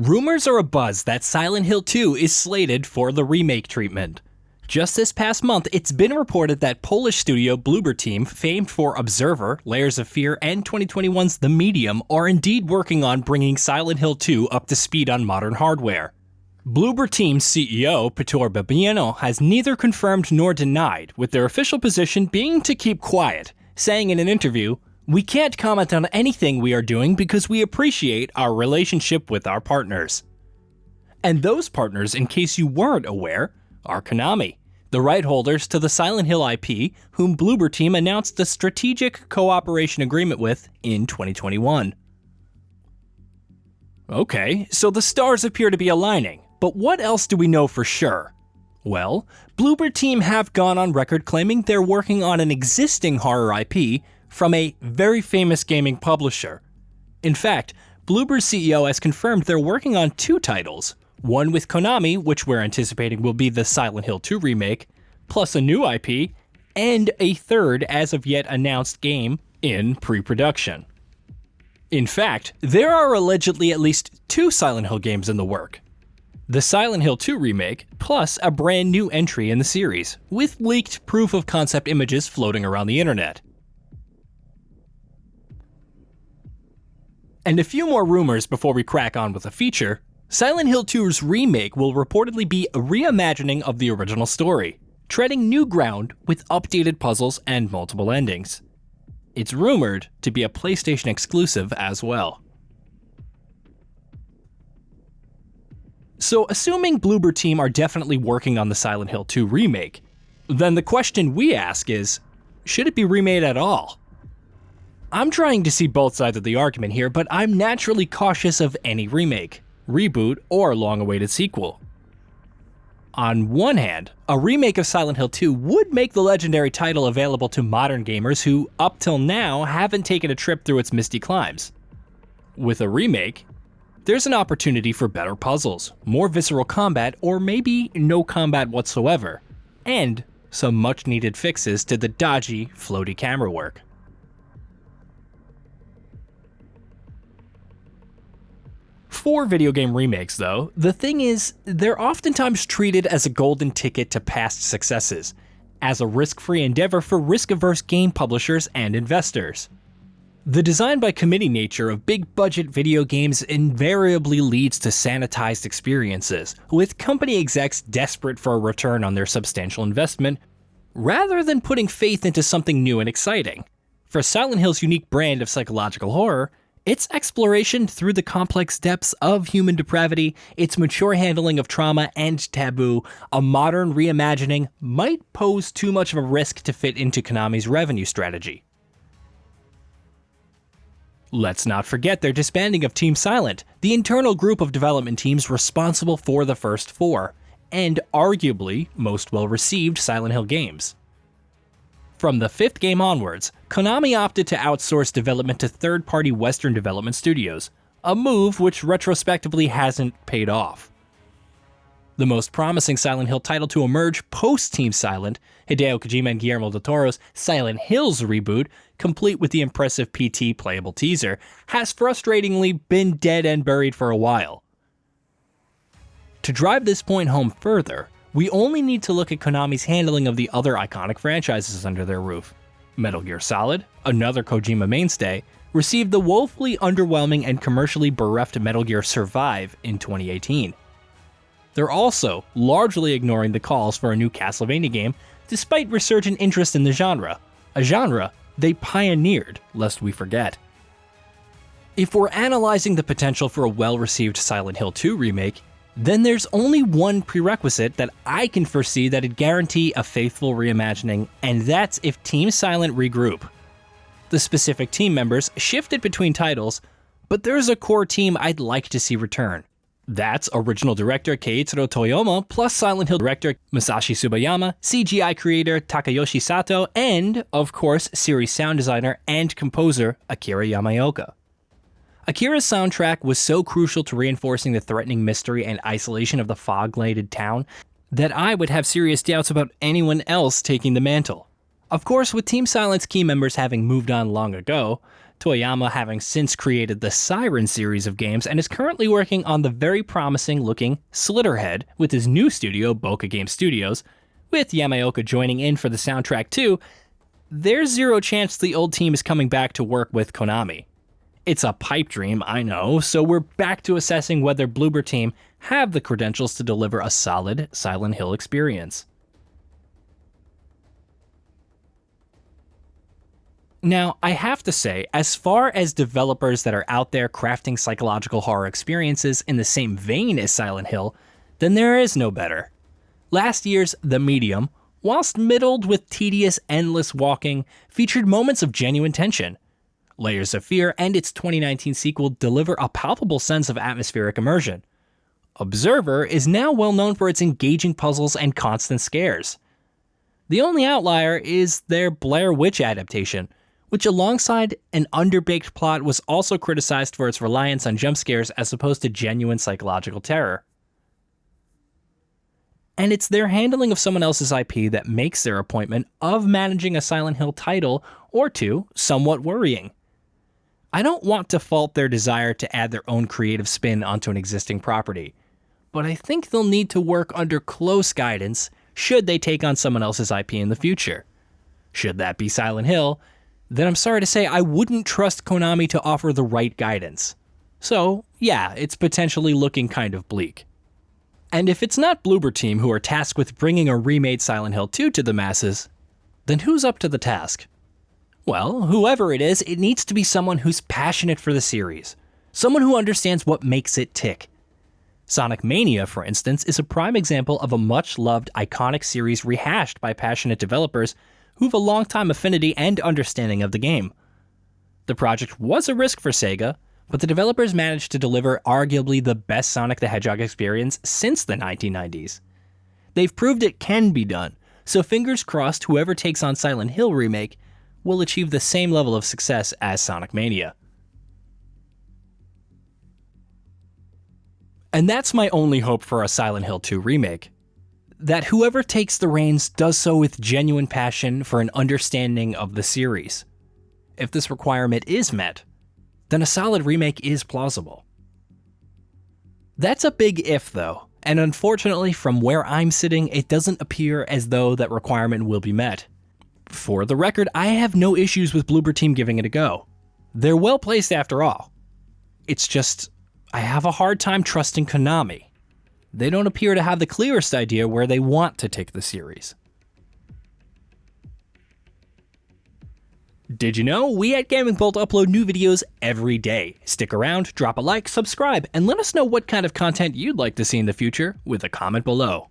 Rumors are abuzz that Silent Hill 2 is slated for the remake treatment. Just this past month, it's been reported that Polish studio Bloober Team, famed for Observer, Layers of Fear, and 2021's The Medium, are indeed working on bringing Silent Hill 2 up to speed on modern hardware. Bloober Team's CEO, Piotr Babieno, has neither confirmed nor denied, with their official position being to keep quiet, saying in an interview, "We can't comment on anything we are doing because we appreciate our relationship with our partners." And those partners, in case you weren't aware, are Konami, the right holders to the Silent Hill IP, whom Bloober Team announced a strategic cooperation agreement with in 2021. Okay, so the stars appear to be aligning, but what else do we know for sure? Well, Bloober Team have gone on record claiming they're working on an existing horror IP from a very famous gaming publisher. In fact, Bloober's CEO has confirmed they're working on 2 titles, one with Konami, which we're anticipating will be the Silent Hill 2 remake, plus a new IP, and a third as of yet announced game in pre-production. In fact, there are allegedly at least 2 Silent Hill games in the work. The Silent Hill 2 remake, plus a brand new entry in the series, with leaked proof of concept images floating around the internet. And a few more rumors before we crack on with the feature. Silent Hill 2's remake will reportedly be a reimagining of the original story, treading new ground with updated puzzles and multiple endings. It's rumored to be a PlayStation exclusive as well. So assuming Bloober Team are definitely working on the Silent Hill 2 remake, then the question we ask is, should it be remade at all? I'm trying to see both sides of the argument here, but I'm naturally cautious of any remake, reboot, or long-awaited sequel. On one hand, a remake of Silent Hill 2 would make the legendary title available to modern gamers who, up till now, haven't taken a trip through its misty climes. With a remake, there's an opportunity for better puzzles, more visceral combat, or maybe no combat whatsoever, and some much-needed fixes to the dodgy, floaty camera work. For video game remakes, though, the thing is, they're oftentimes treated as a golden ticket to past successes, as a risk-free endeavor for risk-averse game publishers and investors. The design-by-committee nature of big-budget video games invariably leads to sanitized experiences, with company execs desperate for a return on their substantial investment, rather than putting faith into something new and exciting. For Silent Hill's unique brand of psychological horror, its exploration through the complex depths of human depravity, its mature handling of trauma and taboo, a modern reimagining might pose too much of a risk to fit into Konami's revenue strategy. Let's not forget their disbanding of Team Silent, the internal group of development teams responsible for the first 4, and arguably most well-received Silent Hill games. From the 5th game onwards, Konami opted to outsource development to third-party Western development studios, a move which retrospectively hasn't paid off. The most promising Silent Hill title to emerge post-Team Silent, Hideo Kojima and Guillermo del Toro's Silent Hills reboot, complete with the impressive PT playable teaser, has frustratingly been dead and buried for a while. To drive this point home further, we only need to look at Konami's handling of the other iconic franchises under their roof. Metal Gear Solid, another Kojima mainstay, received the woefully underwhelming and commercially bereft Metal Gear Survive in 2018. They're also largely ignoring the calls for a new Castlevania game, despite resurgent interest in the genre, a genre they pioneered, lest we forget. If we're analyzing the potential for a well-received Silent Hill 2 remake, then there's only one prerequisite that I can foresee that'd guarantee a faithful reimagining, and that's if Team Silent regroup. The specific team members shifted between titles, but there's a core team I'd like to see return. That's original director Keiichiro Toyama, plus Silent Hill director Masashi Tsubayama, CGI creator Takayoshi Sato, and, of course, series sound designer and composer Akira Yamaoka. Akira's soundtrack was so crucial to reinforcing the threatening mystery and isolation of the fog-lighted town that I would have serious doubts about anyone else taking the mantle. Of course, with Team Silent's key members having moved on long ago, Toyama having since created the Siren series of games and is currently working on the very promising looking Slitterhead with his new studio, Boca Game Studios, with Yamaoka joining in for the soundtrack too. There's zero chance the old team is coming back to work with Konami. It's a pipe dream, I know, so we're back to assessing whether Bloober Team have the credentials to deliver a solid Silent Hill experience. Now, I have to say, as far as developers that are out there crafting psychological horror experiences in the same vein as Silent Hill, then there is no better. Last year's The Medium, whilst middled with tedious, endless walking, featured moments of genuine tension. Layers of Fear and its 2019 sequel deliver a palpable sense of atmospheric immersion. Observer is now well known for its engaging puzzles and constant scares. The only outlier is their Blair Witch adaptation, which alongside an underbaked plot was also criticized for its reliance on jump scares as opposed to genuine psychological terror. And it's their handling of someone else's IP that makes their appointment of managing a Silent Hill title or two somewhat worrying. I don't want to fault their desire to add their own creative spin onto an existing property, but I think they'll need to work under close guidance should they take on someone else's IP in the future. Should that be Silent Hill, then I'm sorry to say I wouldn't trust Konami to offer the right guidance. So, yeah, it's potentially looking kind of bleak. And if it's not Bloober Team who are tasked with bringing a remade Silent Hill 2 to the masses, then who's up to the task? Well, whoever it is, it needs to be someone who's passionate for the series. Someone who understands what makes it tick. Sonic Mania, for instance, is a prime example of a much-loved, iconic series rehashed by passionate developers who have a long-time affinity and understanding of the game. The project was a risk for Sega, but the developers managed to deliver arguably the best Sonic the Hedgehog experience since the 1990s. They've proved it can be done, so fingers crossed whoever takes on Silent Hill Remake will achieve the same level of success as Sonic Mania. And that's my only hope for a Silent Hill 2 remake. That whoever takes the reins does so with genuine passion for an understanding of the series. If this requirement is met, then a solid remake is plausible. That's a big if though, and unfortunately from where I'm sitting, it doesn't appear as though that requirement will be met. For the record, I have no issues with Bloober Team giving it a go. They're well placed after all. It's just, I have a hard time trusting Konami. They don't appear to have the clearest idea where they want to take the series. Did you know we at GamingBolt upload new videos every day? Stick around, drop a like, subscribe, and let us know what kind of content you'd like to see in the future with a comment below.